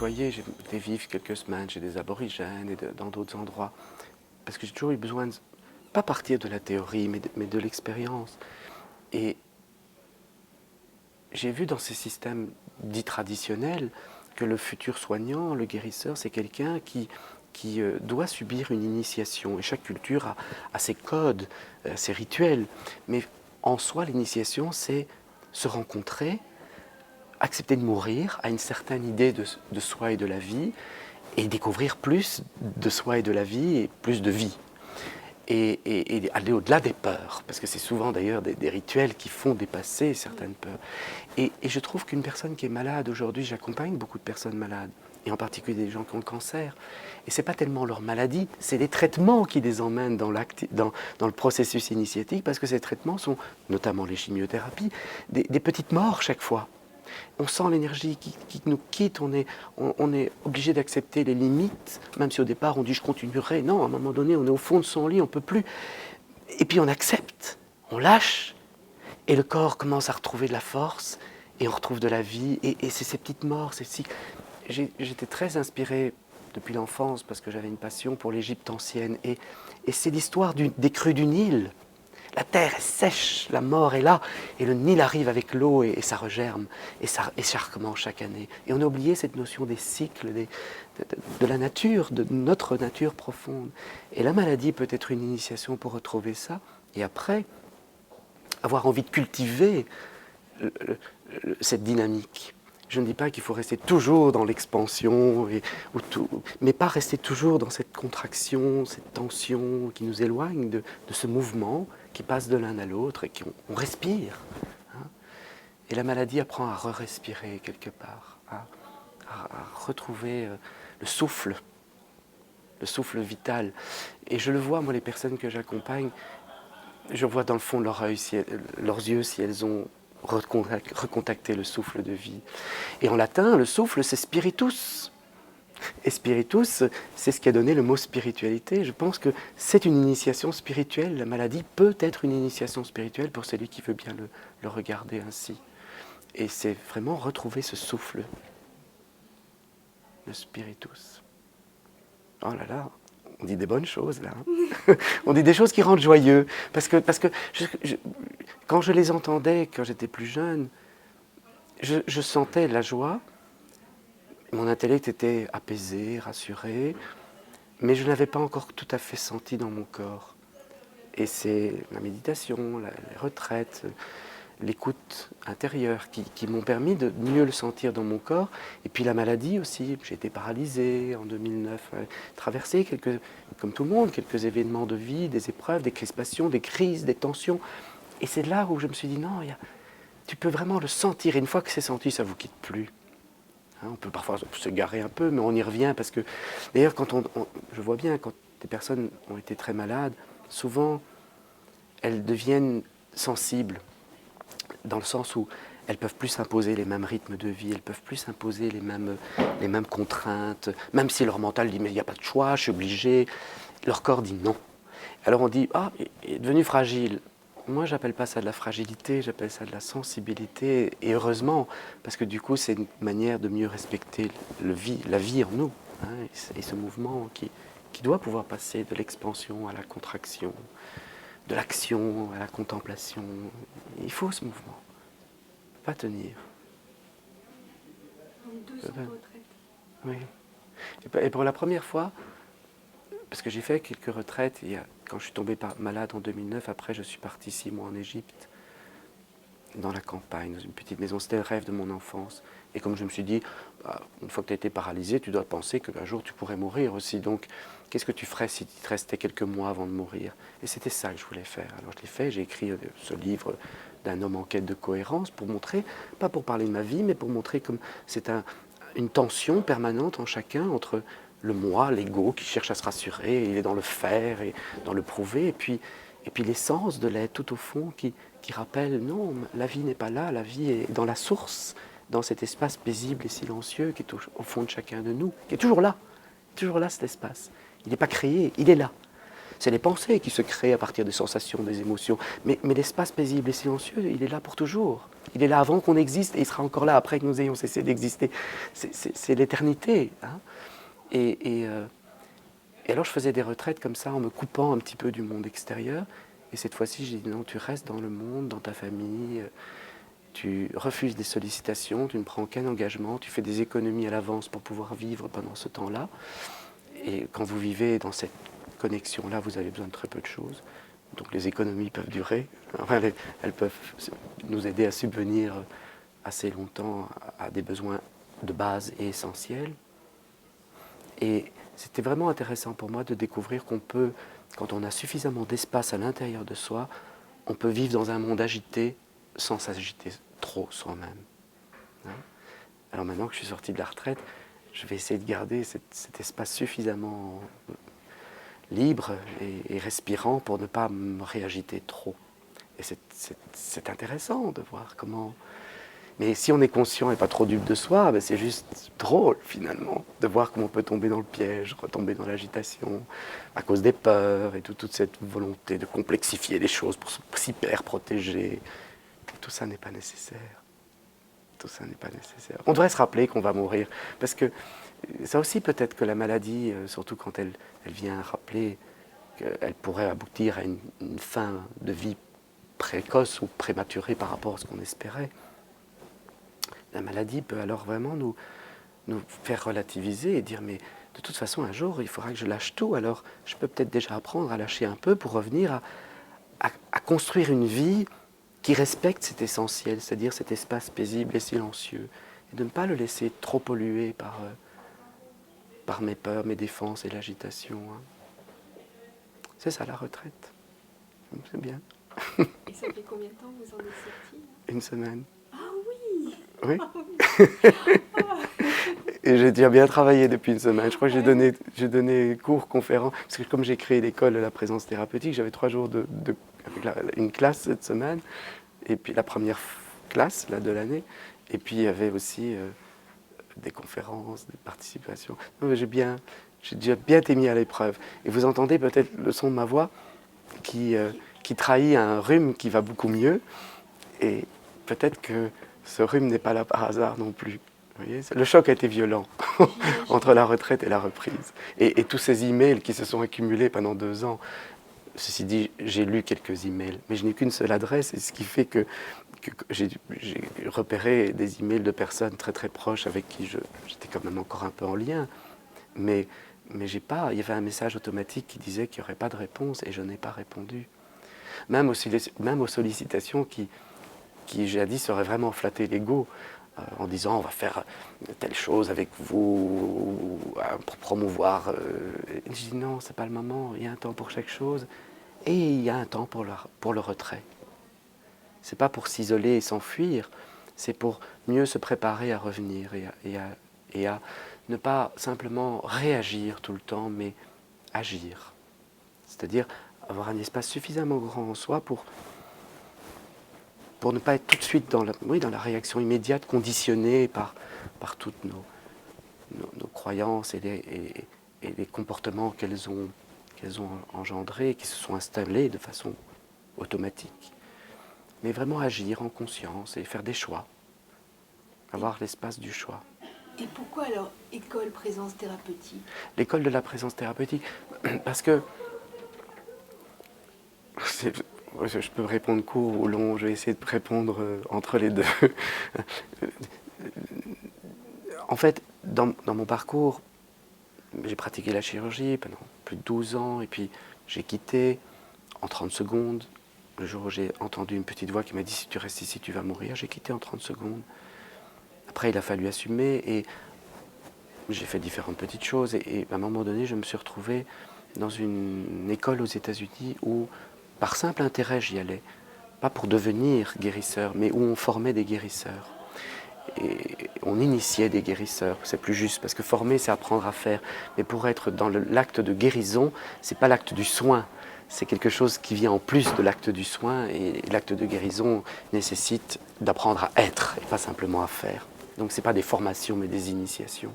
côtoyer, j'ai fait vivre quelques semaines chez des aborigènes et dans d'autres endroits, parce que j'ai toujours eu besoin de, pas partir de la théorie, mais de l'expérience. Et j'ai vu dans ces systèmes dits traditionnels que le futur soignant, le guérisseur, c'est quelqu'un qui doit subir une initiation. Et chaque culture a ses codes, ses rituels. Mais en soi, l'initiation, c'est se rencontrer, accepter de mourir à une certaine idée de soi et de la vie, et découvrir plus de soi et de la vie, et plus de vie. Et aller au-delà des peurs, parce que c'est souvent d'ailleurs des rituels qui font dépasser certaines peurs. Et je trouve qu'une personne qui est malade aujourd'hui, j'accompagne beaucoup de personnes malades, et en particulier des gens qui ont le cancer, et ce n'est pas tellement leur maladie, c'est les traitements qui les emmènent dans le processus initiatique, parce que ces traitements sont, notamment les chimiothérapies, des petites morts chaque fois. On sent l'énergie qui nous quitte, on est obligé d'accepter les limites, même si au départ on dit je continuerai. Non, à un moment donné, on est au fond de son lit, on ne peut plus. Et puis on accepte, on lâche, et le corps commence à retrouver de la force, et on retrouve de la vie, et c'est ces petites morts. J'étais très inspiré depuis l'enfance, parce que j'avais une passion pour l'Égypte ancienne, et c'est l'histoire des crues du Nil. La terre est sèche, la mort est là, et le Nil arrive avec l'eau et ça regerme, et ça recommence chaque année. Et on a oublié cette notion des cycles, de la nature, de notre nature profonde. Et la maladie peut être une initiation pour retrouver ça, et après, avoir envie de cultiver cette dynamique. Je ne dis pas qu'il faut rester toujours dans l'expansion, mais pas rester toujours dans cette contraction, cette tension qui nous éloigne de ce mouvement qui passe de l'un à l'autre et qu'on respire. Hein. Et la maladie apprend à re-respirer quelque part, à retrouver le souffle vital. Et je le vois, moi, les personnes que j'accompagne, je vois dans le fond de leurs yeux si elles ont recontacté le souffle de vie. Et en latin, le souffle, c'est spiritus. Et spiritus, c'est ce qui a donné le mot spiritualité. Je pense que c'est une initiation spirituelle. La maladie peut être une initiation spirituelle pour celui qui veut bien le regarder ainsi. Et c'est vraiment retrouver ce souffle, le spiritus. Oh là là, on dit des bonnes choses là. Hein. On dit des choses qui rendent joyeux. Parce que quand je les entendais, quand j'étais plus jeune, je sentais la joie. Mon intellect était apaisé, rassuré, mais je ne l'avais pas encore tout à fait senti dans mon corps. Et c'est la méditation, les retraites, l'écoute intérieure qui m'ont permis de mieux le sentir dans mon corps. Et puis la maladie aussi, j'ai été paralysé en 2009, traversé, comme tout le monde, quelques événements de vie, des épreuves, des crispations, des crises, des tensions. Et c'est là où je me suis dit, non, tu peux vraiment le sentir. Et une fois que c'est senti, ça ne vous quitte plus. On peut parfois se garer un peu, mais on y revient parce que, d'ailleurs, je vois bien, quand des personnes ont été très malades, souvent, elles deviennent sensibles, dans le sens où elles ne peuvent plus s'imposer les mêmes rythmes de vie, elles ne peuvent plus s'imposer les mêmes contraintes, même si leur mental dit « mais il n'y a pas de choix, je suis obligé », leur corps dit non. Alors on dit « ah, il est devenu fragile ». Moi, j'appelle pas ça de la fragilité, j'appelle ça de la sensibilité, et heureusement, parce que du coup, c'est une manière de mieux respecter la vie en nous, hein, et ce mouvement qui doit pouvoir passer de l'expansion à la contraction, de l'action à la contemplation. Il faut ce mouvement, pas tenir. 2 ans de retraite. Oui. Et pour la première fois, parce que j'ai fait quelques retraites, quand je suis tombé malade en 2009, après je suis parti 6 mois en Égypte, dans la campagne, dans une petite maison. C'était le rêve de mon enfance. Et comme je me suis dit, une fois que tu as été paralysé, tu dois penser qu'un jour tu pourrais mourir aussi. Donc, qu'est-ce que tu ferais si tu te restais quelques mois avant de mourir? Et c'était ça que je voulais faire. Alors je l'ai fait, j'ai écrit ce livre d'un homme en quête de cohérence pour montrer, pas pour parler de ma vie, mais pour montrer comme c'est une tension permanente en chacun entre le moi, l'ego qui cherche à se rassurer, il est dans le faire et dans le prouver, et puis l'essence de l'être tout au fond qui rappelle, non, la vie n'est pas là, la vie est dans la source, dans cet espace paisible et silencieux qui est au fond de chacun de nous, qui est toujours là cet espace. Il n'est pas créé, il est là. C'est les pensées qui se créent à partir des sensations, des émotions. Mais l'espace paisible et silencieux, il est là pour toujours. Il est là avant qu'on existe et il sera encore là après que nous ayons cessé d'exister. C'est l'éternité. Hein. Et alors je faisais des retraites comme ça en me coupant un petit peu du monde extérieur. Et cette fois-ci, j'ai dit non, tu restes dans le monde, dans ta famille. Tu refuses des sollicitations, tu ne prends aucun engagement, tu fais des économies à l'avance pour pouvoir vivre pendant ce temps-là. Et quand vous vivez dans cette connexion-là, vous avez besoin de très peu de choses. Donc les économies peuvent durer. Enfin, elles peuvent nous aider à subvenir assez longtemps à des besoins de base et essentiels. Et c'était vraiment intéressant pour moi de découvrir qu'on peut, quand on a suffisamment d'espace à l'intérieur de soi, on peut vivre dans un monde agité sans s'agiter trop soi-même. Hein? Alors maintenant que je suis sorti de la retraite, je vais essayer de garder cet espace suffisamment libre et respirant pour ne pas me réagiter trop. Et c'est intéressant de voir comment... Mais si on est conscient et pas trop dupe de soi, ben c'est juste drôle finalement de voir comment on peut tomber dans le piège, retomber dans l'agitation à cause des peurs et toute cette volonté de complexifier les choses pour s'hyper protéger. Tout ça n'est pas nécessaire. Tout ça n'est pas nécessaire. On devrait se rappeler qu'on va mourir. Parce que ça aussi peut-être que la maladie, surtout quand elle vient rappeler qu'elle pourrait aboutir à une fin de vie précoce ou prématurée par rapport à ce qu'on espérait. La maladie peut alors vraiment nous faire relativiser et dire mais de toute façon un jour il faudra que je lâche tout, alors je peux peut-être déjà apprendre à lâcher un peu pour revenir à construire une vie qui respecte cet essentiel, c'est-à-dire cet espace paisible et silencieux, et de ne pas le laisser trop polluer par mes peurs, mes défenses et l'agitation. Hein. C'est ça la retraite. C'est bien. Et ça fait combien de temps que vous en êtes sorti? Une semaine. Ah oui. Oui. Ah oui. Et j'ai déjà bien travaillé depuis une semaine. Je crois que j'ai donné cours, conférences, parce que comme j'ai créé l'école de la présence thérapeutique, j'avais 3 jours avec une classe cette semaine, et puis la première classe là, de l'année, et puis il y avait aussi des conférences, des participations. J'ai déjà bien été mis à l'épreuve. Et vous entendez peut-être le son de ma voix qui trahit un rhume qui va beaucoup mieux, et peut-être que ce rhume n'est pas là par hasard non plus. Vous voyez, le choc a été violent entre la retraite et la reprise. Et tous ces emails qui se sont accumulés pendant 2 ans. Ceci dit, j'ai lu quelques emails, mais je n'ai qu'une seule adresse, et ce qui fait que j'ai repéré des emails de personnes très très proches avec qui j'étais quand même encore un peu en lien. Mais il y avait un message automatique qui disait qu'il n'y aurait pas de réponse, et je n'ai pas répondu. Même aux sollicitations qui jadis auraient vraiment flatté l'ego, en disant on va faire telle chose avec vous pour promouvoir. Je dis non, c'est pas le moment, il y a un temps pour chaque chose et il y a un temps pour le retrait. C'est pas pour s'isoler et s'enfuir, c'est pour mieux se préparer à revenir et à ne pas simplement réagir tout le temps, mais agir. C'est-à-dire avoir un espace suffisamment grand en soi pour ne pas être tout de suite dans la réaction immédiate, conditionnée par toutes nos croyances et les comportements qu'elles ont engendrés, qui se sont installés de façon automatique. Mais vraiment agir en conscience et faire des choix, avoir l'espace du choix. Et pourquoi alors école présence thérapeutique? L'école de la présence thérapeutique, parce que je peux répondre court ou long, je vais essayer de répondre entre les deux. En fait, dans mon parcours, j'ai pratiqué la chirurgie pendant plus de 12 ans, et puis j'ai quitté en 30 secondes. Le jour où j'ai entendu une petite voix qui m'a dit « si tu restes ici, tu vas mourir », j'ai quitté en 30 secondes. Après, il a fallu assumer, et j'ai fait différentes petites choses, et à un moment donné, je me suis retrouvé dans une école aux États-Unis où, par simple intérêt, j'y allais. Pas pour devenir guérisseur, mais où on formait des guérisseurs. Et on initiait des guérisseurs, c'est plus juste, parce que former, c'est apprendre à faire. Mais pour être dans l'acte de guérison, c'est pas l'acte du soin. C'est quelque chose qui vient en plus de l'acte du soin, et l'acte de guérison nécessite d'apprendre à être, et pas simplement à faire. Donc c'est pas des formations, mais des initiations.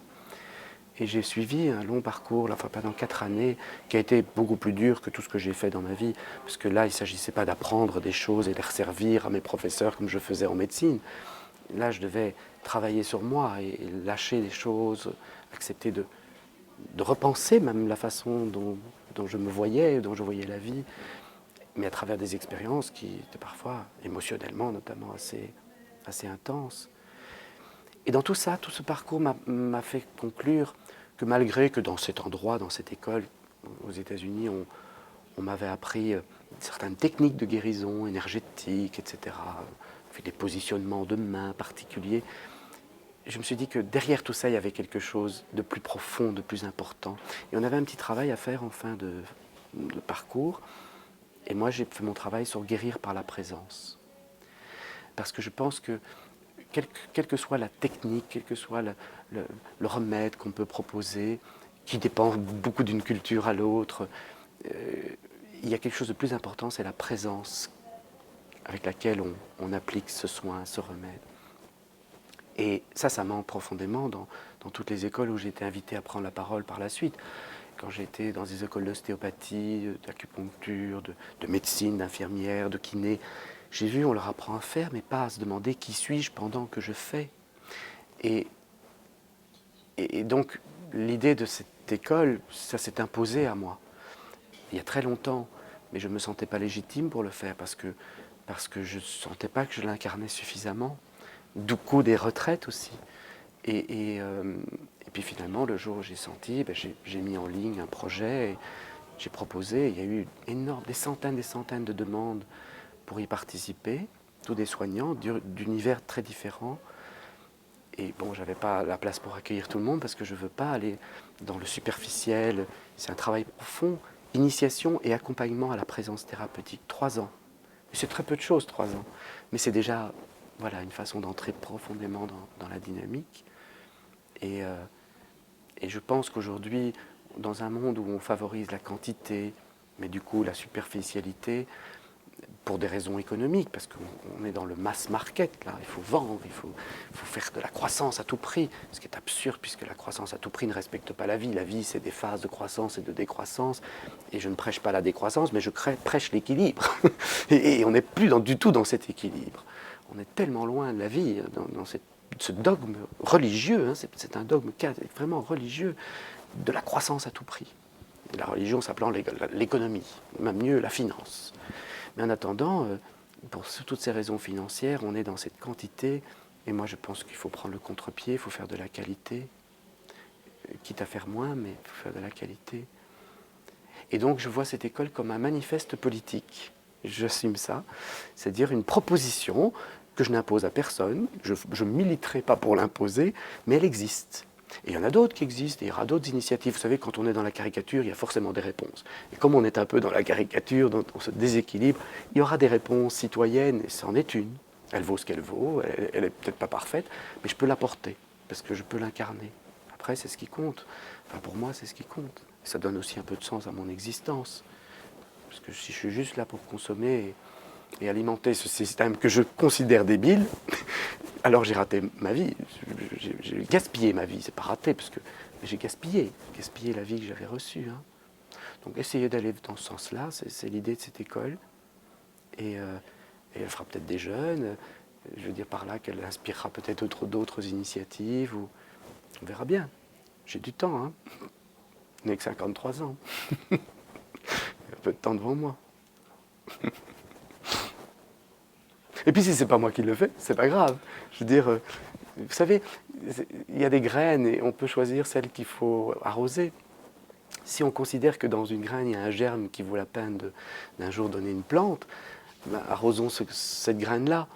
Et j'ai suivi un long parcours, enfin pendant 4 années, qui a été beaucoup plus dur que tout ce que j'ai fait dans ma vie. Parce que là, il ne s'agissait pas d'apprendre des choses et les resservir à mes professeurs comme je faisais en médecine. Là, je devais travailler sur moi et lâcher des choses, accepter de repenser même la façon dont je me voyais, dont je voyais la vie, mais à travers des expériences qui étaient parfois, émotionnellement notamment, assez intenses. Et dans tout ça, tout ce parcours m'a fait conclure que malgré que dans cet endroit, dans cette école, aux États-Unis, on m'avait appris certaines techniques de guérison énergétique, etc., fait des positionnements de mains particuliers, je me suis dit que derrière tout ça, il y avait quelque chose de plus profond, de plus important. Et on avait un petit travail à faire en fin de parcours. Et moi, j'ai fait mon travail sur guérir par la présence. Parce que je pense que, quelle que soit la technique, quel que soit le remède qu'on peut proposer, qui dépend beaucoup d'une culture à l'autre, il y a quelque chose de plus important, c'est la présence avec laquelle on applique ce soin, ce remède. Et ça manque profondément dans toutes les écoles où j'ai été invité à prendre la parole par la suite. Quand j'étais dans des écoles d'ostéopathie, d'acupuncture, de médecine, d'infirmière, de kiné, j'ai vu, on leur apprend à faire, mais pas à se demander qui suis-je pendant que je fais. Et donc, l'idée de cette école, ça s'est imposé à moi. Il y a très longtemps, mais je ne me sentais pas légitime pour le faire parce que je ne sentais pas que je l'incarnais suffisamment. Du coup, des retraites aussi. Et puis finalement, le jour où j'ai senti, j'ai mis en ligne un projet, et j'ai proposé, il y a eu des centaines de demandes pour y participer, tous des soignants d'univers très différents. Et bon, je n'avais pas la place pour accueillir tout le monde parce que je ne veux pas aller dans le superficiel. C'est un travail profond, initiation et accompagnement à la présence thérapeutique. 3 ans. C'est très peu de choses, 3 ans. Mais c'est déjà une façon d'entrer profondément dans la dynamique. Et je pense qu'aujourd'hui, dans un monde où on favorise la quantité, mais du coup la superficialité, pour des raisons économiques, parce qu'on est dans le mass market, là, il faut vendre, il faut faire de la croissance à tout prix, ce qui est absurde puisque la croissance à tout prix ne respecte pas la vie. La vie, c'est des phases de croissance et de décroissance, et je ne prêche pas la décroissance, mais je prêche l'équilibre. et on n'est plus du tout dans cet équilibre. On est tellement loin de la vie, dans ce dogme religieux, c'est un dogme vraiment religieux, de la croissance à tout prix. La religion s'appelant l'économie, même mieux la finance. Mais en attendant, pour toutes ces raisons financières, on est dans cette quantité, et moi je pense qu'il faut prendre le contre-pied, il faut faire de la qualité, quitte à faire moins, mais il faut faire de la qualité. Et donc je vois cette école comme un manifeste politique, j'assume ça, c'est-à-dire une proposition que je n'impose à personne, je ne militerai pas pour l'imposer, mais elle existe. Et il y en a d'autres qui existent, et il y aura d'autres initiatives. Vous savez, quand on est dans la caricature, il y a forcément des réponses. Et comme on est un peu dans la caricature, dans ce déséquilibre, il y aura des réponses citoyennes, et c'en est une. Elle vaut ce qu'elle vaut, elle n'est peut-être pas parfaite, mais je peux l'apporter, parce que je peux l'incarner. Après, c'est ce qui compte. Enfin, pour moi, c'est ce qui compte. Ça donne aussi un peu de sens à mon existence. Parce que si je suis juste là pour consommer et alimenter ce système que je considère débile, alors j'ai raté ma vie, j'ai gaspillé ma vie, c'est pas raté, parce que j'ai gaspillé la vie que j'avais reçue. Donc essayer d'aller dans ce sens-là, c'est l'idée de cette école, et elle fera peut-être des jeunes, je veux dire par là qu'elle inspirera peut-être d'autres initiatives, ou on verra bien. J'ai du temps, je n'ai que 53 ans, il y a un peu de temps devant moi. Et puis si c'est pas moi qui le fais, c'est pas grave. Je veux dire, vous savez, il y a des graines et on peut choisir celles qu'il faut arroser. Si on considère que dans une graine, il y a un germe qui vaut la peine d'un jour donner une plante, arrosons cette graine-là.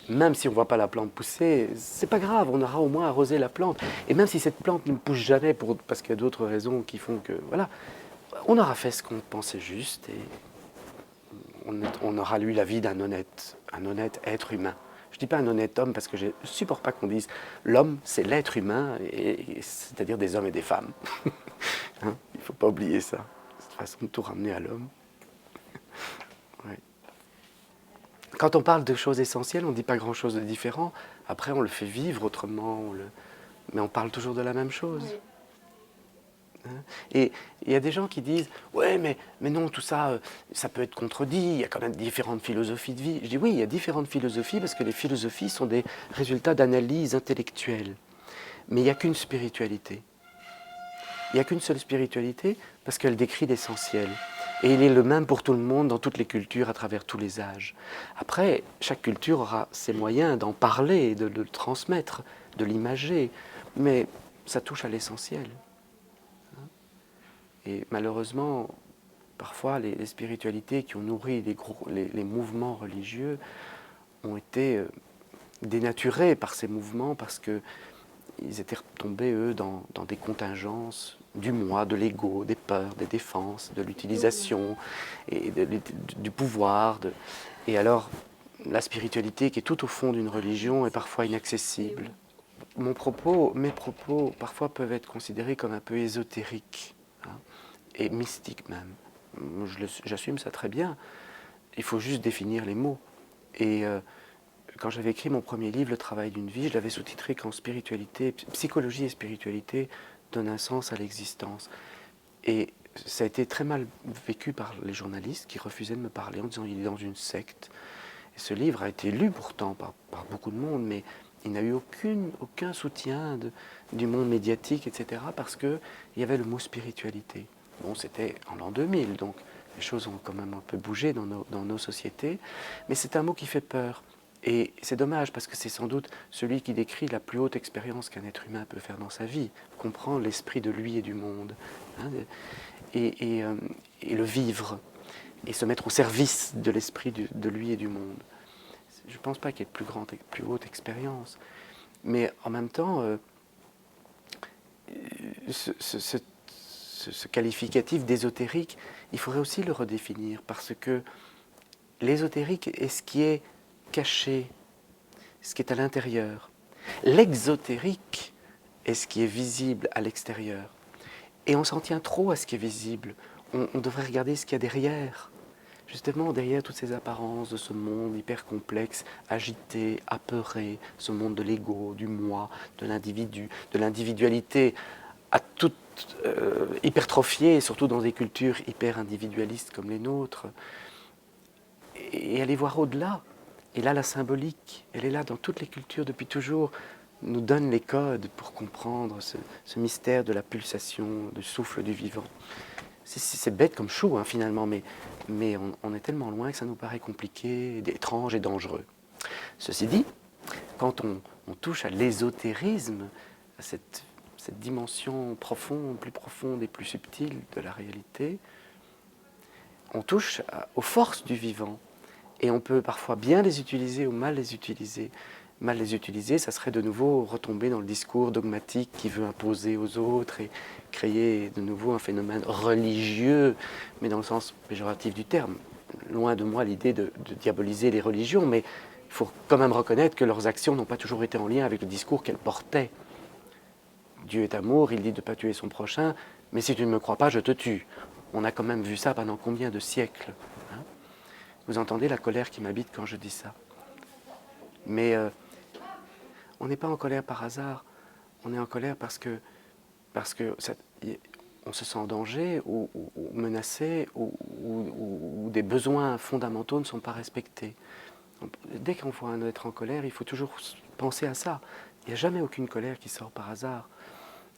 Même si on ne voit pas la plante pousser, c'est pas grave, on aura au moins arrosé la plante. Et même si cette plante ne pousse jamais parce qu'il y a d'autres raisons qui font que, voilà, on aura fait ce qu'on pensait juste et on aura lu la vie d'un honnête être humain. Je ne dis pas un honnête homme parce que je ne supporte pas qu'on dise l'homme, c'est l'être humain, c'est-à-dire des hommes et des femmes. Il ne faut pas oublier ça. Cette façon de tout ramener à l'homme. Ouais. Quand on parle de choses essentielles, on ne dit pas grand-chose de différent. Après, on le fait vivre autrement, mais on parle toujours de la même chose. Oui. hein. Et il y a des gens qui disent « Ouais, mais non, tout ça, ça peut être contredit, il y a quand même différentes philosophies de vie. » Je dis « Oui, il y a différentes philosophies parce que les philosophies sont des résultats d'analyse intellectuelle. Mais il n'y a qu'une spiritualité. Il n'y a qu'une seule spiritualité parce qu'elle décrit l'essentiel. Et il est le même pour tout le monde, dans toutes les cultures, à travers tous les âges. Après, chaque culture aura ses moyens d'en parler, de le transmettre, de l'imager, mais ça touche à l'essentiel. Et malheureusement, parfois, les spiritualités qui ont nourri les mouvements religieux ont été dénaturés par ces mouvements parce qu'ils étaient tombés, eux, dans des contingences du moi, de l'ego, des peurs, des défenses, de l'utilisation et du pouvoir. Et alors, la spiritualité qui est tout au fond d'une religion est parfois inaccessible. Mes propos, parfois peuvent être considérés comme un peu ésotériques, hein, et mystiques même. J'assume ça très bien. Il faut juste définir les mots. Et quand j'avais écrit mon premier livre, Le travail d'une vie, je l'avais sous-titré qu'en spiritualité, psychologie et spiritualité donnent un sens à l'existence. Et ça a été très mal vécu par les journalistes qui refusaient de me parler en disant il est dans une secte. Et ce livre a été lu pourtant par beaucoup de monde, mais il n'a eu aucun soutien du monde médiatique, etc., parce qu'il y avait le mot spiritualité. Bon, c'était en l'an 2000, donc les choses ont quand même un peu bougé dans nos sociétés, mais c'est un mot qui fait peur. Et c'est dommage parce que c'est sans doute celui qui décrit la plus haute expérience qu'un être humain peut faire dans sa vie, comprendre l'esprit de lui et du monde, hein, et le vivre, et se mettre au service de l'esprit de lui et du monde. Je ne pense pas qu'il y ait de plus haute expérience. Mais en même temps, ce qualificatif d'ésotérique, il faudrait aussi le redéfinir parce que l'ésotérique est ce qui est caché, ce qui est à l'intérieur. L'exotérique est ce qui est visible à l'extérieur. Et on s'en tient trop à ce qui est visible. On devrait regarder ce qu'il y a derrière. Justement, derrière toutes ces apparences de ce monde hyper complexe, agité, apeuré, ce monde de l'ego, du moi, de l'individu, de l'individualité, à toute hypertrophiée, surtout dans des cultures hyper individualistes comme les nôtres, et aller voir au-delà. Et là, la symbolique, elle est là dans toutes les cultures depuis toujours, nous donne les codes pour comprendre ce mystère de la pulsation, du souffle du vivant. C'est bête comme chou, hein, finalement, mais on est tellement loin que ça nous paraît compliqué, étrange et dangereux. Ceci dit, quand on touche à l'ésotérisme, à cette dimension profonde, plus profonde et plus subtile de la réalité, on touche aux forces du vivant. Et on peut parfois bien les utiliser ou mal les utiliser. Mal les utiliser, ça serait de nouveau retomber dans le discours dogmatique qui veut imposer aux autres et créer de nouveau un phénomène religieux, mais dans le sens péjoratif du terme. Loin de moi l'idée de diaboliser les religions, mais il faut quand même reconnaître que leurs actions n'ont pas toujours été en lien avec le discours qu'elles portaient. Dieu est amour, il dit de ne pas tuer son prochain, mais si tu ne me crois pas, je te tue. On a quand même vu ça pendant combien de siècles, hein? Vous entendez la colère qui m'habite quand je dis ça. Mais on n'est pas en colère par hasard, on est en colère parce que on se sent en danger ou menacé ou des besoins fondamentaux ne sont pas respectés. Dès qu'on voit un être en colère, il faut toujours penser à ça. Il n'y a jamais aucune colère qui sort par hasard.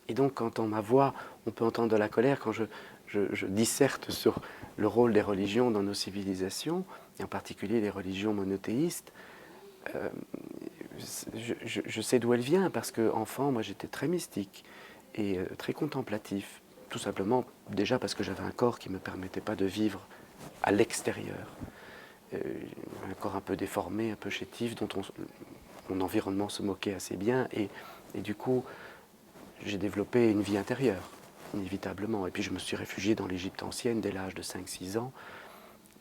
Et donc quand on entend ma voix, on peut entendre de la colère quand je disserte sur le rôle des religions dans nos civilisations, et en particulier les religions monothéistes. Je sais d'où elle vient, parce qu'enfant, moi j'étais très mystique et très contemplatif. Tout simplement, déjà parce que j'avais un corps qui ne me permettait pas de vivre à l'extérieur. Un corps un peu déformé, un peu chétif, dont mon environnement se moquait assez bien. Et du coup, j'ai développé une vie intérieure, inévitablement. Et puis je me suis réfugié dans l'Égypte ancienne dès l'âge de 5-6 ans.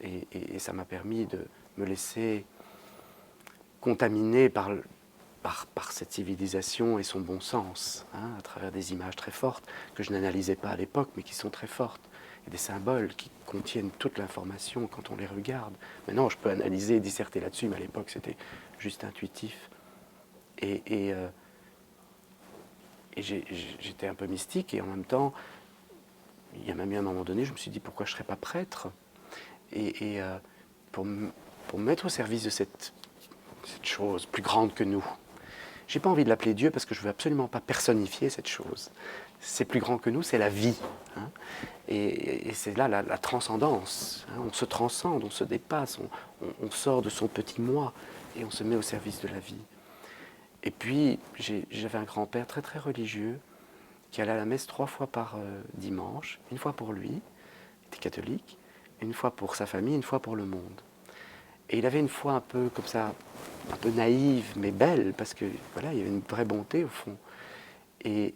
Et ça m'a permis de me laisser contaminer par cette civilisation et son bon sens, hein, à travers des images très fortes que je n'analysais pas à l'époque, mais qui sont très fortes, et des symboles qui contiennent toute l'information quand on les regarde. Maintenant, je peux analyser et disserter là-dessus, mais à l'époque, c'était juste intuitif. Et j'étais un peu mystique, et en même temps, il y a même eu un moment donné, je me suis dit pourquoi je ne serais pas prêtre et pour me mettre au service de cette chose plus grande que nous. Je n'ai pas envie de l'appeler Dieu parce que je ne veux absolument pas personnifier cette chose. C'est plus grand que nous, c'est la vie. Hein. Et c'est là la transcendance. Hein. On se transcende, on se dépasse, on sort de son petit moi et on se met au service de la vie. Et puis, j'avais un grand-père très très religieux qui allait à la messe 3 fois par dimanche, une fois pour lui, il était catholique, une fois pour sa famille, une fois pour le monde. Et il avait une foi un peu comme ça, un peu naïve, mais belle, parce que voilà, il y avait une vraie bonté au fond. Et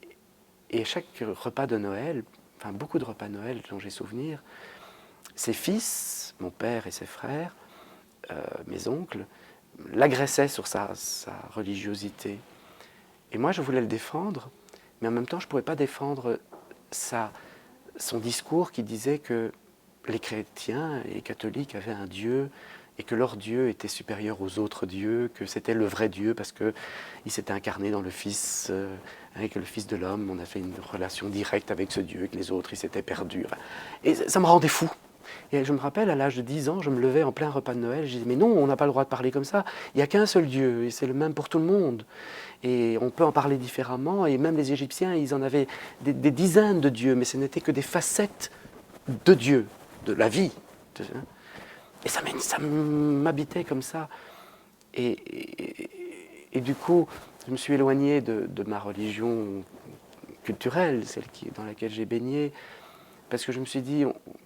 à chaque repas de Noël, enfin beaucoup de repas de Noël dont j'ai souvenir, ses fils, mon père et ses frères, mes oncles, l'agressaient sur sa religiosité. Et moi, je voulais le défendre, mais en même temps, je ne pouvais pas défendre son discours qui disait que les chrétiens et les catholiques avaient un Dieu et que leur Dieu était supérieur aux autres dieux, que c'était le vrai Dieu parce qu'il s'était incarné dans le Fils, avec le Fils de l'homme, on a fait une relation directe avec ce Dieu, que les autres, ils s'étaient perdus. Et ça me rendait fou. Et je me rappelle, à l'âge de 10 ans, je me levais en plein repas de Noël, je disais, mais non, on n'a pas le droit de parler comme ça, il n'y a qu'un seul Dieu, et c'est le même pour tout le monde. Et on peut en parler différemment, et même les Égyptiens, ils en avaient des dizaines de dieux, mais ce n'étaient que des facettes de Dieu, de la vie. Et ça m'habitait comme ça. Et du coup, je me suis éloigné de ma religion culturelle, celle dans laquelle j'ai baigné, parce que je me suis dit,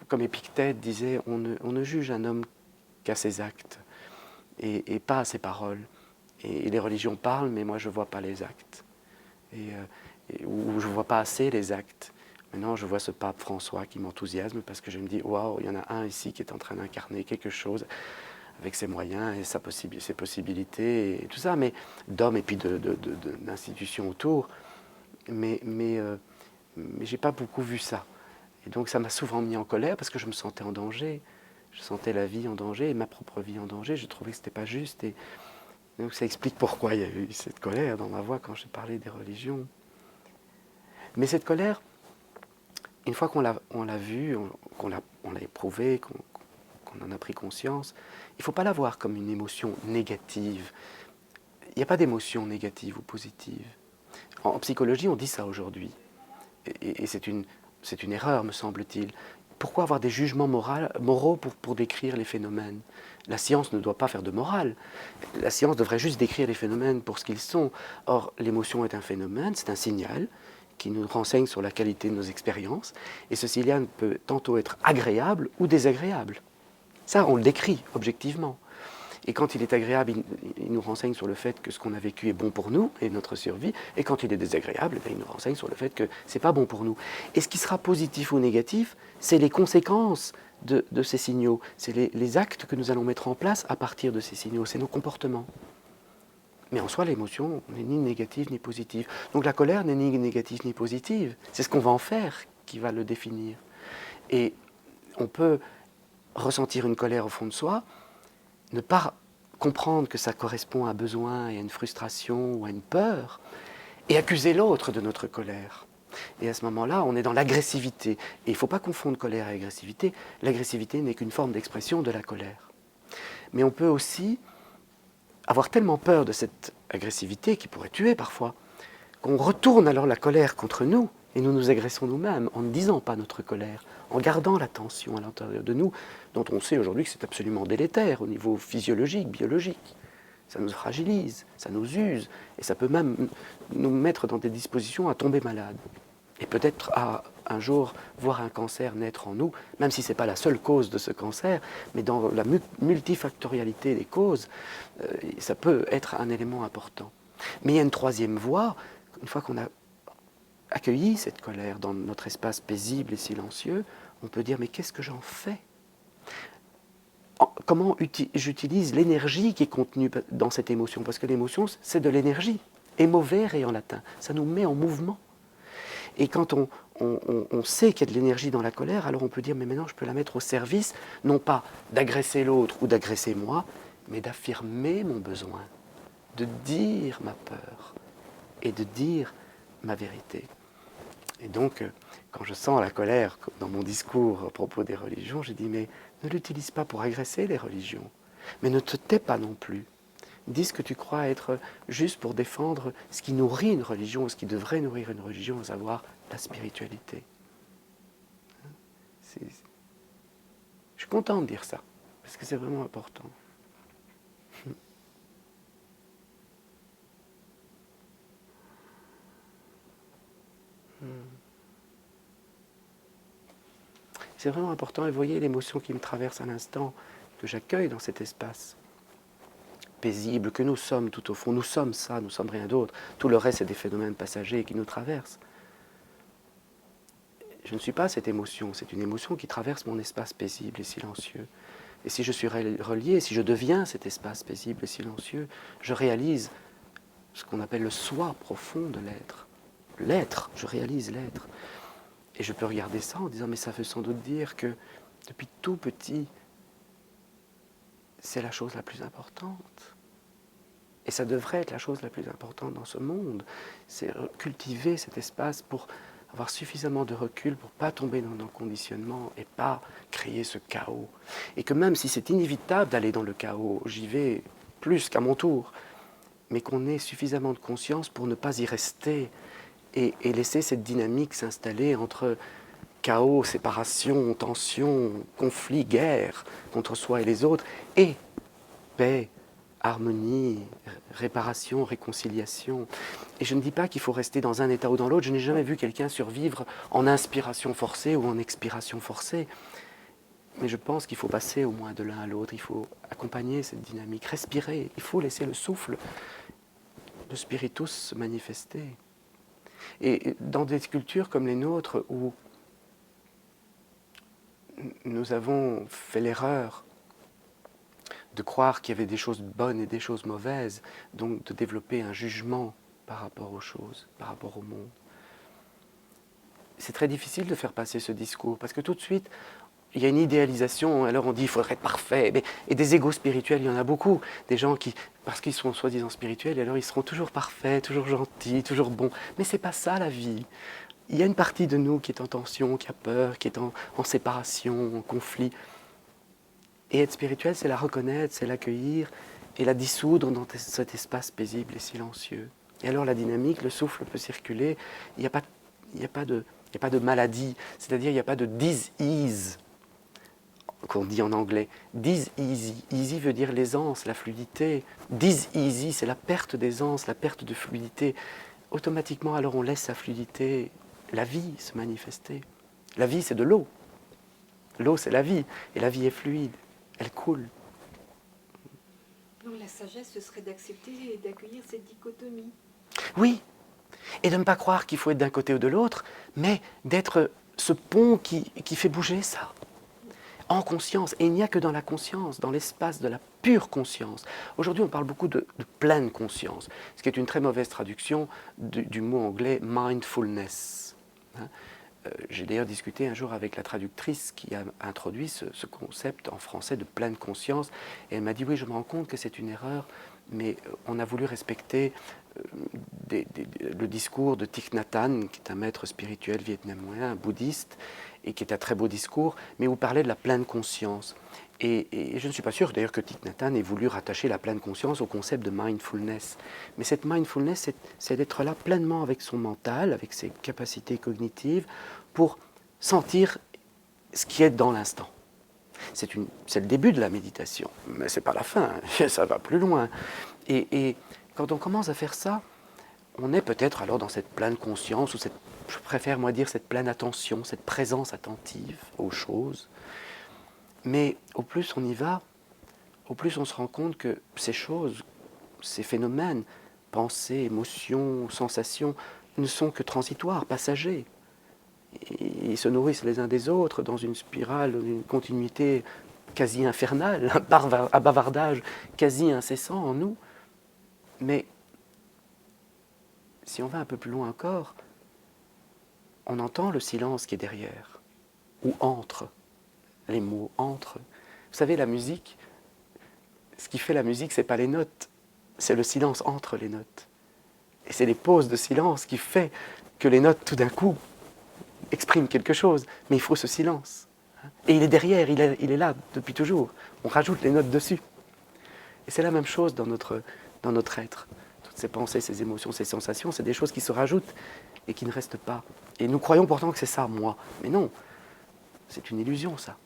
comme Épictète disait, on ne juge un homme qu'à ses actes et pas à ses paroles. Et les religions parlent, mais moi je ne vois pas les actes. Ou je ne vois pas assez les actes. Maintenant, je vois ce pape François qui m'enthousiasme parce que je me dis, waouh, il y en a un ici qui est en train d'incarner quelque chose avec ses moyens et ses possibilités et tout ça, mais d'hommes et puis d'institutions autour. Mais je n'ai pas beaucoup vu ça. Et donc ça m'a souvent mis en colère parce que je me sentais en danger. Je sentais la vie en danger et ma propre vie en danger. Je trouvais que ce n'était pas juste. Et donc ça explique pourquoi il y a eu cette colère dans ma voix quand j'ai parlé des religions. Mais cette colère, une fois qu'on l'a vue, qu'on l'a éprouvée, qu'on en a pris conscience, il ne faut pas la voir comme une émotion négative. Il n'y a pas d'émotion négative ou positive. En psychologie, on dit ça aujourd'hui. Et c'est une erreur, me semble-t-il. Pourquoi avoir des jugements moraux pour décrire les phénomènes? La science ne doit pas faire de morale. La science devrait juste décrire les phénomènes pour ce qu'ils sont. Or, l'émotion est un phénomène, c'est un signal qui nous renseigne sur la qualité de nos expériences. Et ce signal peut tantôt être agréable ou désagréable. Ça, on le décrit objectivement. Et quand il est agréable, il nous renseigne sur le fait que ce qu'on a vécu est bon pour nous et notre survie. Et quand il est désagréable, il nous renseigne sur le fait que ce n'est pas bon pour nous. Et ce qui sera positif ou négatif, c'est les conséquences de ces signaux. C'est les actes que nous allons mettre en place à partir de ces signaux. C'est nos comportements. Mais en soi, l'émotion n'est ni négative ni positive. Donc la colère n'est ni négative ni positive. C'est ce qu'on va en faire qui va le définir. Et on peut ressentir une colère au fond de soi, ne pas comprendre que ça correspond à un besoin et à une frustration ou à une peur, et accuser l'autre de notre colère. Et à ce moment-là, on est dans l'agressivité. Et il ne faut pas confondre colère et agressivité. L'agressivité n'est qu'une forme d'expression de la colère. Mais on peut aussi avoir tellement peur de cette agressivité, qui pourrait tuer parfois, qu'on retourne alors la colère contre nous, et nous nous agressons nous-mêmes en ne disant pas notre colère, en gardant la tension à l'intérieur de nous, dont on sait aujourd'hui que c'est absolument délétère au niveau physiologique, biologique. Ça nous fragilise, ça nous use, et ça peut même nous mettre dans des dispositions à tomber malade. Et peut-être à un jour voir un cancer naître en nous, même si ce n'est pas la seule cause de ce cancer, mais dans la multifactorialité des causes, ça peut être un élément important. Mais il y a une troisième voie, une fois qu'on a accueilli cette colère dans notre espace paisible et silencieux, on peut dire, mais qu'est-ce que j'en fais? Comment j'utilise l'énergie qui est contenue dans cette émotion? Parce que l'émotion, c'est de l'énergie. Émovere en latin, ça nous met en mouvement. Et quand on sait qu'il y a de l'énergie dans la colère, alors on peut dire, mais maintenant je peux la mettre au service, non pas d'agresser l'autre ou d'agresser moi, mais d'affirmer mon besoin, de dire ma peur et de dire ma vérité. Et donc, quand je sens la colère dans mon discours à propos des religions, j'ai dit, mais ne l'utilise pas pour agresser les religions, mais ne te tais pas non plus. Dis ce que tu crois être juste pour défendre ce qui nourrit une religion, ce qui devrait nourrir une religion, à savoir la spiritualité. Je suis content de dire ça, parce que c'est vraiment important. C'est vraiment important, et vous voyez l'émotion qui me traverse à l'instant, que j'accueille dans cet espace paisible que nous sommes tout au fond. Nous sommes ça, nous sommes rien d'autre. Tout le reste, c'est des phénomènes passagers qui nous traversent. Je ne suis pas cette émotion, c'est une émotion qui traverse mon espace paisible et silencieux. Et si je suis relié, si je deviens cet espace paisible et silencieux, je réalise ce qu'on appelle le soi profond de l'être. L'être, je réalise l'être. Et je peux regarder ça en disant, mais ça veut sans doute dire que depuis tout petit, c'est la chose la plus importante. Et ça devrait être la chose la plus importante dans ce monde. C'est cultiver cet espace pour avoir suffisamment de recul pour ne pas tomber dans le conditionnement et pas créer ce chaos. Et que même si c'est inévitable d'aller dans le chaos, j'y vais plus qu'à mon tour, mais qu'on ait suffisamment de conscience pour ne pas y rester et laisser cette dynamique s'installer entre chaos, séparation, tension, conflit, guerre contre soi et les autres, et paix, harmonie, réparation, réconciliation. Et je ne dis pas qu'il faut rester dans un état ou dans l'autre. Je n'ai jamais vu quelqu'un survivre en inspiration forcée ou en expiration forcée. Mais je pense qu'il faut passer au moins de l'un à l'autre. Il faut accompagner cette dynamique, respirer. Il faut laisser le souffle de spiritus se manifester. Et dans des cultures comme les nôtres, où nous avons fait l'erreur de croire qu'il y avait des choses bonnes et des choses mauvaises, donc de développer un jugement par rapport aux choses, par rapport au monde. C'est très difficile de faire passer ce discours, parce que tout de suite, il y a une idéalisation, alors on dit qu'il faudrait être parfait, et des égos spirituels, il y en a beaucoup, des gens qui, parce qu'ils sont soi-disant spirituels, alors ils seront toujours parfaits, toujours gentils, toujours bons, mais c'est pas ça la vie. Il y a une partie de nous qui est en tension, qui a peur, qui est en séparation, en conflit. Et être spirituel, c'est la reconnaître, c'est l'accueillir et la dissoudre dans cet espace paisible et silencieux. Et alors la dynamique, le souffle peut circuler, il n'y a pas de maladie, c'est-à-dire il n'y a pas de dis-ease, qu'on dit en anglais. Dis-easy, easy veut dire l'aisance, la fluidité. Dis-easy, c'est la perte d'aisance, la perte de fluidité. Automatiquement, alors on laisse sa fluidité, la vie se manifester. La vie, c'est de l'eau. L'eau, c'est la vie, et la vie est fluide. Elle coule. Donc la sagesse, ce serait d'accepter et d'accueillir cette dichotomie. Oui, et de ne pas croire qu'il faut être d'un côté ou de l'autre, mais d'être ce pont qui fait bouger ça, en conscience. Et il n'y a que dans la conscience, dans l'espace de la pure conscience. Aujourd'hui, on parle beaucoup de pleine conscience, ce qui est une très mauvaise traduction du mot anglais mindfulness. J'ai d'ailleurs discuté un jour avec la traductrice qui a introduit ce concept en français de pleine conscience, et elle m'a dit oui, je me rends compte que c'est une erreur, mais on a voulu respecter le discours de Thich Nhat Hanh, qui est un maître spirituel vietnamien, un bouddhiste, et qui est un très beau discours, mais où parlait de la pleine conscience. Et je ne suis pas sûr d'ailleurs que Thich Nhat Hanh ait voulu rattacher la pleine conscience au concept de mindfulness. Mais cette mindfulness, c'est d'être là pleinement avec son mental, avec ses capacités cognitives, pour sentir ce qui est dans l'instant. C'est le début de la méditation, mais ce n'est pas la fin, ça va plus loin. Et quand on commence à faire ça, on est peut-être alors dans cette pleine conscience, ou je préfère moi dire cette pleine attention, cette présence attentive aux choses. Mais au plus on y va, au plus on se rend compte que ces choses, ces phénomènes, pensées, émotions, sensations, ne sont que transitoires, passagers. Ils se nourrissent les uns des autres dans une spirale, une continuité quasi infernale, un bavardage quasi incessant en nous. Mais si on va un peu plus loin encore, on entend le silence qui est derrière, ou entre. Les mots entre. Vous savez, la musique, ce qui fait la musique, ce n'est pas les notes, c'est le silence entre les notes. Et c'est les pauses de silence qui fait que les notes, tout d'un coup, exprime quelque chose, mais il faut ce silence. Et il est derrière, il est là depuis toujours. On rajoute les notes dessus. Et c'est la même chose dans notre être. Toutes ces pensées, ces émotions, ces sensations, c'est des choses qui se rajoutent et qui ne restent pas. Et nous croyons pourtant que c'est ça, moi. Mais non, c'est une illusion, ça.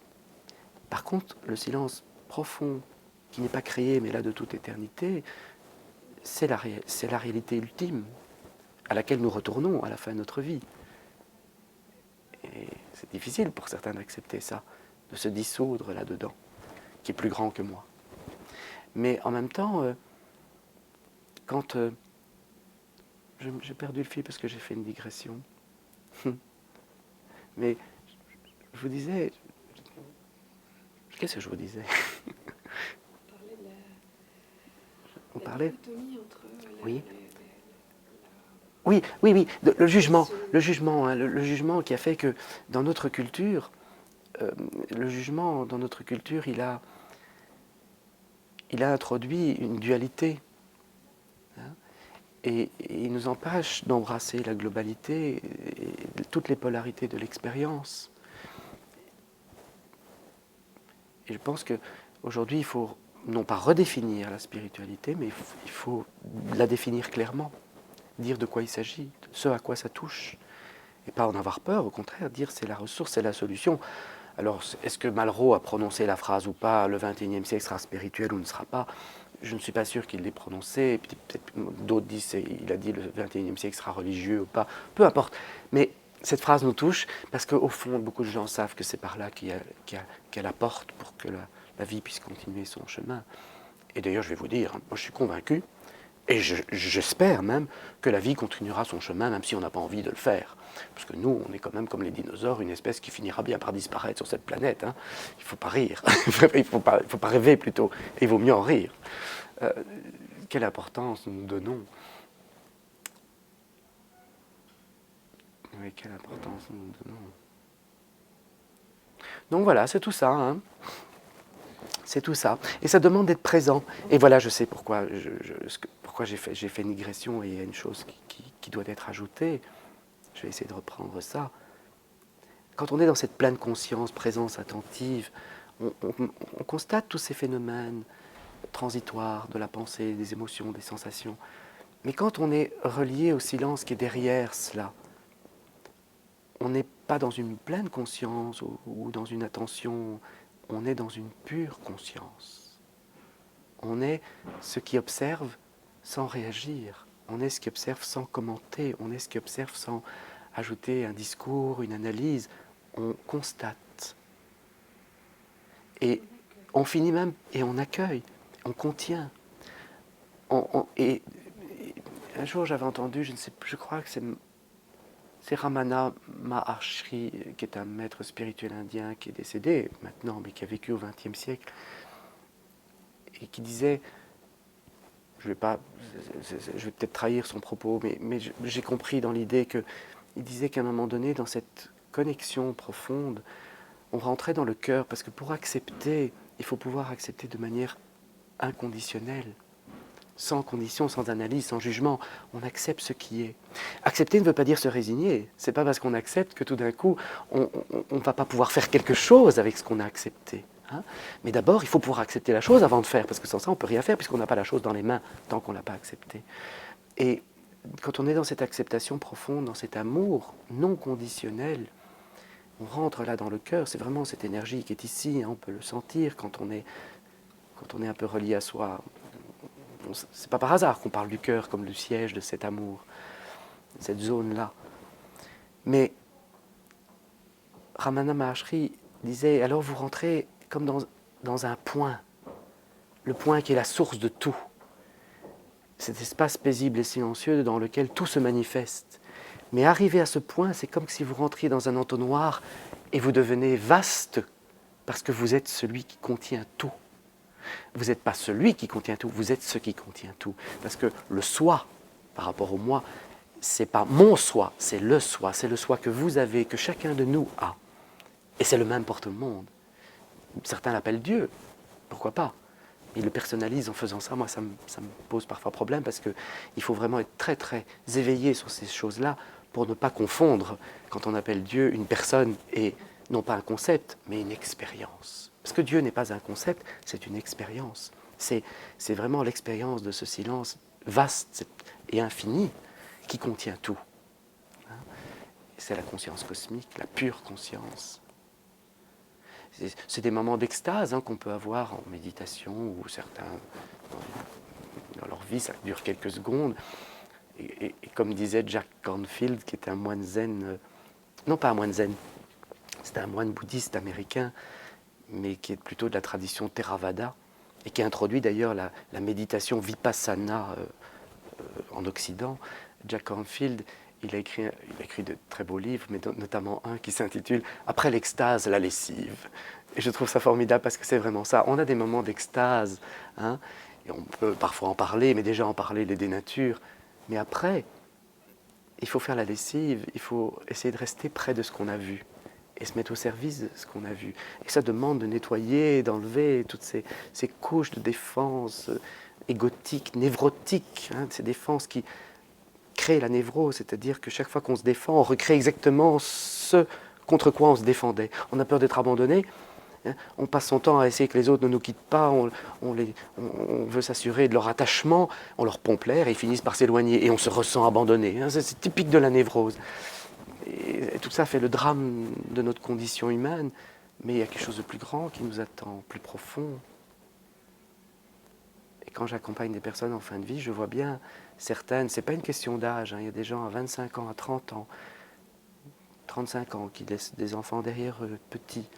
Par contre, le silence profond, qui n'est pas créé, mais là de toute éternité, c'est la réalité ultime à laquelle nous retournons à la fin de notre vie. Et c'est difficile pour certains d'accepter ça, de se dissoudre là-dedans, qui est plus grand que moi. Mais en même temps, quand... j'ai perdu le fil parce que j'ai fait une digression. Mais je vous disais... Qu'est-ce que je vous disais? On parlait entre oui. Oui, le jugement, hein, le jugement qui a fait que dans notre culture, le jugement dans notre culture, il a introduit une dualité, hein, et il nous empêche d'embrasser la globalité et toutes les polarités de l'expérience. Et je pense qu'aujourd'hui, il faut non pas redéfinir la spiritualité, mais il faut la définir clairement, dire de quoi il s'agit, ce à quoi ça touche, et pas en avoir peur, au contraire, dire c'est la ressource, c'est la solution. Alors, est-ce que Malraux a prononcé la phrase ou pas, le XXIe siècle sera spirituel ou ne sera pas? Je ne suis pas sûr qu'il l'ait prononcé, d'autres disent qu'il a dit le XXIe siècle sera religieux ou pas, peu importe. Mais cette phrase nous touche parce qu'au fond, beaucoup de gens savent que c'est par là qu'il y a la porte pour que la vie puisse continuer son chemin. Et d'ailleurs, je vais vous dire, moi je suis convaincu, et j'espère même que la vie continuera son chemin, même si on n'a pas envie de le faire. Parce que nous, on est quand même comme les dinosaures, une espèce qui finira bien par disparaître sur cette planète. Hein. Il ne faut pas rire, il ne faut pas rêver plutôt, et il vaut mieux en rire. Quelle importance nous donnons? Oui, quelle importance nous donnons? Donc voilà, c'est tout ça. Hein. C'est tout ça. Et ça demande d'être présent. Et voilà, je sais pourquoi j'ai fait une digression et il y a une chose qui doit être ajoutée. Je vais essayer de reprendre ça. Quand on est dans cette pleine conscience, présence attentive, on constate tous ces phénomènes transitoires de la pensée, des émotions, des sensations. Mais quand on est relié au silence qui est derrière cela, on n'est pas dans une pleine conscience ou dans une attention, on est dans une pure conscience. On est ce qui observe sans réagir. On est ce qui observe sans commenter. On est ce qui observe sans ajouter un discours, une analyse. On constate. Et on finit même, et on accueille, on contient. Et un jour j'avais entendu, je crois que c'est Ramana Maharshi, qui est un maître spirituel indien qui est décédé maintenant, mais qui a vécu au XXe siècle, et qui disait, je vais peut-être trahir son propos, mais j'ai compris dans l'idée qu'il disait qu'à un moment donné, dans cette connexion profonde, on rentrait dans le cœur, parce que pour accepter, il faut pouvoir accepter de manière inconditionnelle, sans condition, sans analyse, sans jugement. On accepte ce qui est. Accepter ne veut pas dire se résigner. C'est pas parce qu'on accepte que tout d'un coup, on ne va pas pouvoir faire quelque chose avec ce qu'on a accepté. Hein. Mais d'abord, il faut pouvoir accepter la chose avant de faire, parce que sans ça, on ne peut rien faire, puisqu'on n'a pas la chose dans les mains tant qu'on ne l'a pas acceptée. Et quand on est dans cette acceptation profonde, dans cet amour non conditionnel, on rentre là dans le cœur, c'est vraiment cette énergie qui est ici, hein, on peut le sentir quand on est un peu relié à soi. C'est pas par hasard qu'on parle du cœur comme du siège de cet amour, cette zone-là. Mais Ramana Maharshi disait, alors vous rentrez comme dans un point, le point qui est la source de tout, cet espace paisible et silencieux dans lequel tout se manifeste. Mais arrivé à ce point, c'est comme si vous rentriez dans un entonnoir et vous devenez vaste parce que vous êtes celui qui contient tout. Vous n'êtes pas celui qui contient tout, vous êtes ce qui contient tout. Parce que le soi, par rapport au moi, c'est pas mon soi, c'est le soi que vous avez, que chacun de nous a. Et c'est le même pour tout le monde. Certains l'appellent Dieu, pourquoi pas? Ils le personnalisent en faisant ça. Moi, ça me pose parfois problème parce qu'il faut vraiment être très, très éveillé sur ces choses-là pour ne pas confondre, quand on appelle Dieu, une personne et non pas un concept, mais une expérience. Parce que Dieu n'est pas un concept, c'est une expérience. C'est vraiment l'expérience de ce silence vaste et infini qui contient tout. C'est la conscience cosmique, la pure conscience. C'est des moments d'extase qu'on peut avoir en méditation, ou certains, dans leur vie, ça dure quelques secondes. Et comme disait Jack Cornfield, qui était un moine zen, non pas un moine zen, c'était un moine bouddhiste américain, mais qui est plutôt de la tradition Theravada, et qui a introduit d'ailleurs la méditation Vipassana en Occident. Jack Cornfield, il a écrit de très beaux livres, mais notamment un qui s'intitule « Après l'extase, la lessive ». Et je trouve ça formidable parce que c'est vraiment ça. On a des moments d'extase, et on peut parfois en parler, mais déjà en parler les dénature. Mais après, il faut faire la lessive, il faut essayer de rester près de ce qu'on a vu et se mettre au service de ce qu'on a vu. Et ça demande de nettoyer, d'enlever toutes ces couches de défense égotiques, névrotiques, ces défenses qui créent la névrose, c'est-à-dire que chaque fois qu'on se défend, on recrée exactement ce contre quoi on se défendait. On a peur d'être abandonné, on passe son temps à essayer que les autres ne nous quittent pas, on veut s'assurer de leur attachement, on leur pompe l'air et ils finissent par s'éloigner et on se ressent abandonné. C'est typique de la névrose. Et tout ça fait le drame de notre condition humaine, mais il y a quelque chose de plus grand qui nous attend, plus profond. Et quand j'accompagne des personnes en fin de vie, je vois bien certaines, ce n'est pas une question d'âge, il y a des gens à 25 ans, à 30 ans, 35 ans qui laissent des enfants derrière eux, petits,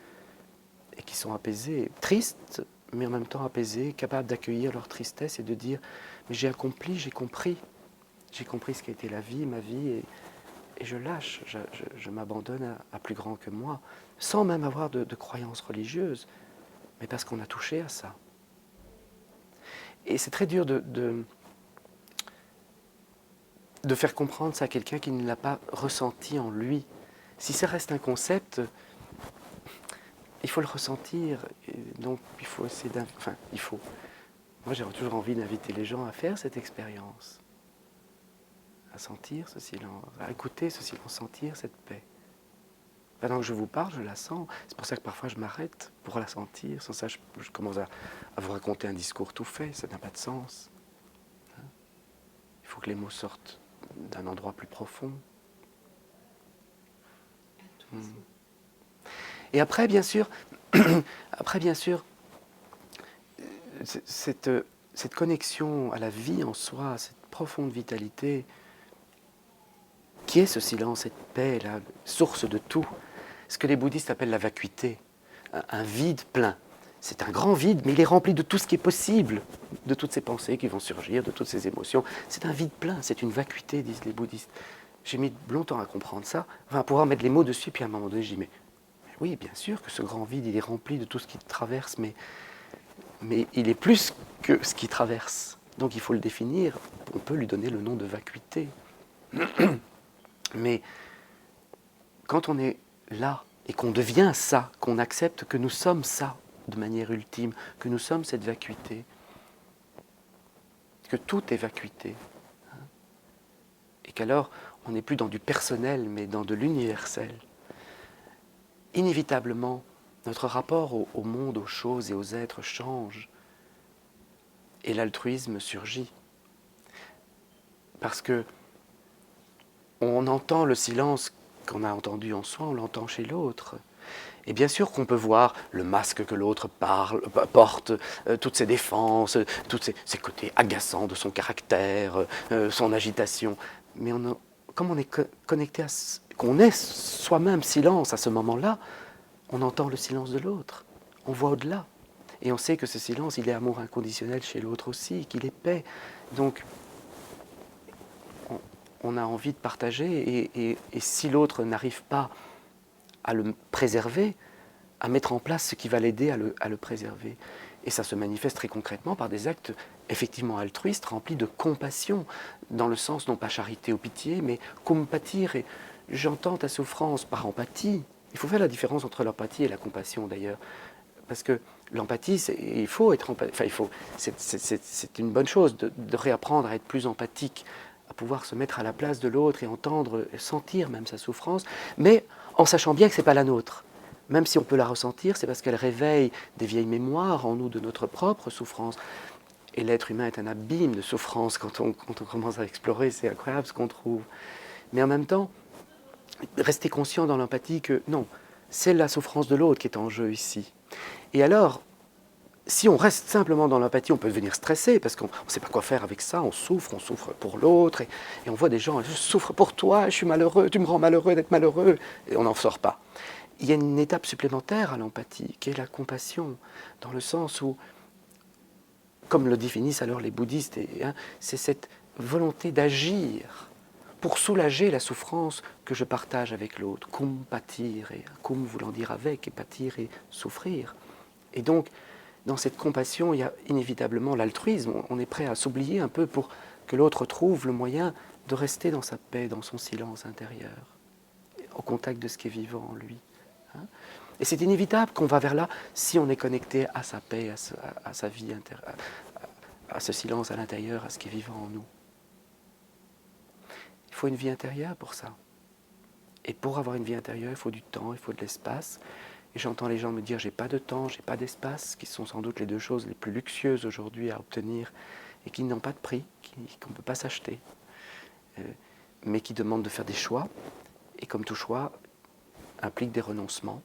et qui sont apaisés, tristes, mais en même temps apaisés, capables d'accueillir leur tristesse et de dire « mais j'ai accompli, j'ai compris ce qu'a été la vie, ma vie, et je lâche, je m'abandonne à plus grand que moi, sans même avoir de croyances religieuses, mais parce qu'on a touché à ça. » Et c'est très dur de faire comprendre ça à quelqu'un qui ne l'a pas ressenti en lui. Si ça reste un concept, il faut le ressentir, et donc il faut essayer Moi j'ai toujours envie d'inviter les gens à faire cette expérience, à sentir ce silence, à écouter ce silence, sentir cette paix. Pendant que je vous parle, je la sens. C'est pour ça que parfois je m'arrête pour la sentir. Sans ça, je commence à vous raconter un discours tout fait, ça n'a pas de sens. Il faut que les mots sortent d'un endroit plus profond. Et après, bien sûr, cette connexion à la vie en soi, cette profonde vitalité, qui est ce silence, cette paix, la source de tout, ce que les bouddhistes appellent la vacuité, un vide plein. C'est un grand vide, mais il est rempli de tout ce qui est possible, de toutes ces pensées qui vont surgir, de toutes ces émotions. C'est un vide plein, c'est une vacuité, disent les bouddhistes. J'ai mis longtemps à comprendre ça, à pouvoir mettre les mots dessus, puis à un moment donné, je dis, mais oui, bien sûr que ce grand vide, il est rempli de tout ce qui traverse, mais il est plus que ce qui traverse. Donc il faut le définir, on peut lui donner le nom de vacuité. Mais quand on est là et qu'on devient ça, qu'on accepte que nous sommes ça de manière ultime, que nous sommes cette vacuité, que tout est vacuité, et qu'alors on n'est plus dans du personnel mais dans de l'universel, inévitablement notre rapport au monde, aux choses et aux êtres change et l'altruisme surgit. Parce que on entend le silence qu'on a entendu en soi, on l'entend chez l'autre. Et bien sûr qu'on peut voir le masque que l'autre porte, toutes ses défenses, tous ces côtés agaçants de son caractère, son agitation. Mais comme on est connecté qu'on est soi-même silence à ce moment-là, on entend le silence de l'autre, on voit au-delà. Et on sait que ce silence, il est amour inconditionnel chez l'autre aussi, qu'il est paix. Donc, on a envie de partager, et si l'autre n'arrive pas à le préserver, à mettre en place ce qui va l'aider à le préserver. Et ça se manifeste très concrètement par des actes effectivement altruistes, remplis de compassion, dans le sens non pas charité ou pitié, mais compatir. Et j'entends ta souffrance par empathie. Il faut faire la différence entre l'empathie et la compassion d'ailleurs. Parce que l'empathie, il faut être c'est une bonne chose de réapprendre à être plus empathique à pouvoir se mettre à la place de l'autre et entendre, et sentir même sa souffrance, mais en sachant bien que ce n'est pas la nôtre. Même si on peut la ressentir, c'est parce qu'elle réveille des vieilles mémoires en nous de notre propre souffrance. Et l'être humain est un abîme de souffrance quand on commence à explorer, c'est incroyable ce qu'on trouve. Mais en même temps, rester conscient dans l'empathie que non, c'est la souffrance de l'autre qui est en jeu ici. Et alors, si on reste simplement dans l'empathie, on peut devenir stressé parce qu'on ne sait pas quoi faire avec ça, on souffre pour l'autre, et on voit des gens, je souffre pour toi, je suis malheureux, tu me rends malheureux d'être malheureux, et on n'en sort pas. Il y a une étape supplémentaire à l'empathie, qui est la compassion, dans le sens où, comme le définissent alors les bouddhistes, c'est cette volonté d'agir pour soulager la souffrance que je partage avec l'autre. Compatir, et cum voulant dire avec, et patir et souffrir. Et donc, dans cette compassion, il y a inévitablement l'altruisme. On est prêt à s'oublier un peu pour que l'autre trouve le moyen de rester dans sa paix, dans son silence intérieur, au contact de ce qui est vivant en lui. Et c'est inévitable qu'on va vers là si on est connecté à sa paix, à sa vie intérieure, à ce silence à l'intérieur, à ce qui est vivant en nous. Il faut une vie intérieure pour ça. Et pour avoir une vie intérieure, il faut du temps, il faut de l'espace. Et j'entends les gens me dire, j'ai pas de temps, j'ai pas d'espace, qui sont sans doute les deux choses les plus luxueuses aujourd'hui à obtenir et qui n'ont pas de prix, qu'on ne peut pas s'acheter, mais qui demandent de faire des choix. Et comme tout choix, implique des renoncements.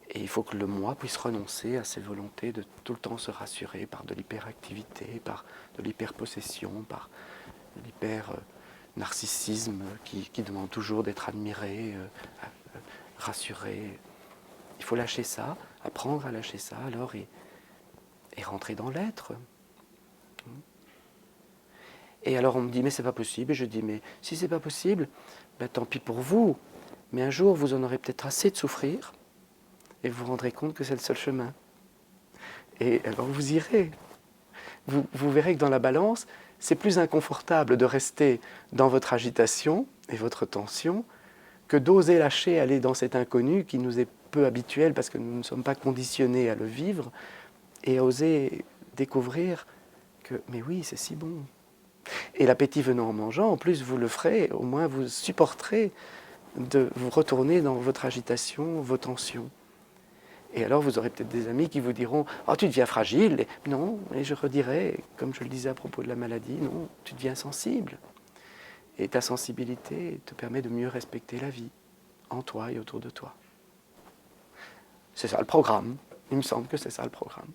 Et il faut que le moi puisse renoncer à ses volontés de tout le temps se rassurer par de l'hyperactivité, par de l'hyperpossession, par de l'hyper-narcissisme qui demande toujours d'être admiré, rassuré. Il faut lâcher ça, apprendre à lâcher ça alors et rentrer dans l'être. Et alors on me dit mais c'est pas possible, et je dis mais si c'est pas possible, ben, tant pis pour vous, mais un jour vous en aurez peut-être assez de souffrir et vous vous rendrez compte que c'est le seul chemin. Et alors vous irez. Vous verrez que dans la balance, c'est plus inconfortable de rester dans votre agitation et votre tension que d'oser lâcher, aller dans cet inconnu qui nous est peu habituel parce que nous ne sommes pas conditionnés à le vivre, et oser découvrir que, mais oui, c'est si bon. Et l'appétit venant en mangeant, en plus vous le ferez, au moins vous supporterez de vous retourner dans votre agitation, vos tensions. Et alors vous aurez peut-être des amis qui vous diront « Oh, tu deviens fragile !» et non, et je redirai, comme je le disais à propos de la maladie, non, tu deviens sensible. Et ta sensibilité te permet de mieux respecter la vie, en toi et autour de toi. C'est ça le programme. Il me semble que c'est ça le programme.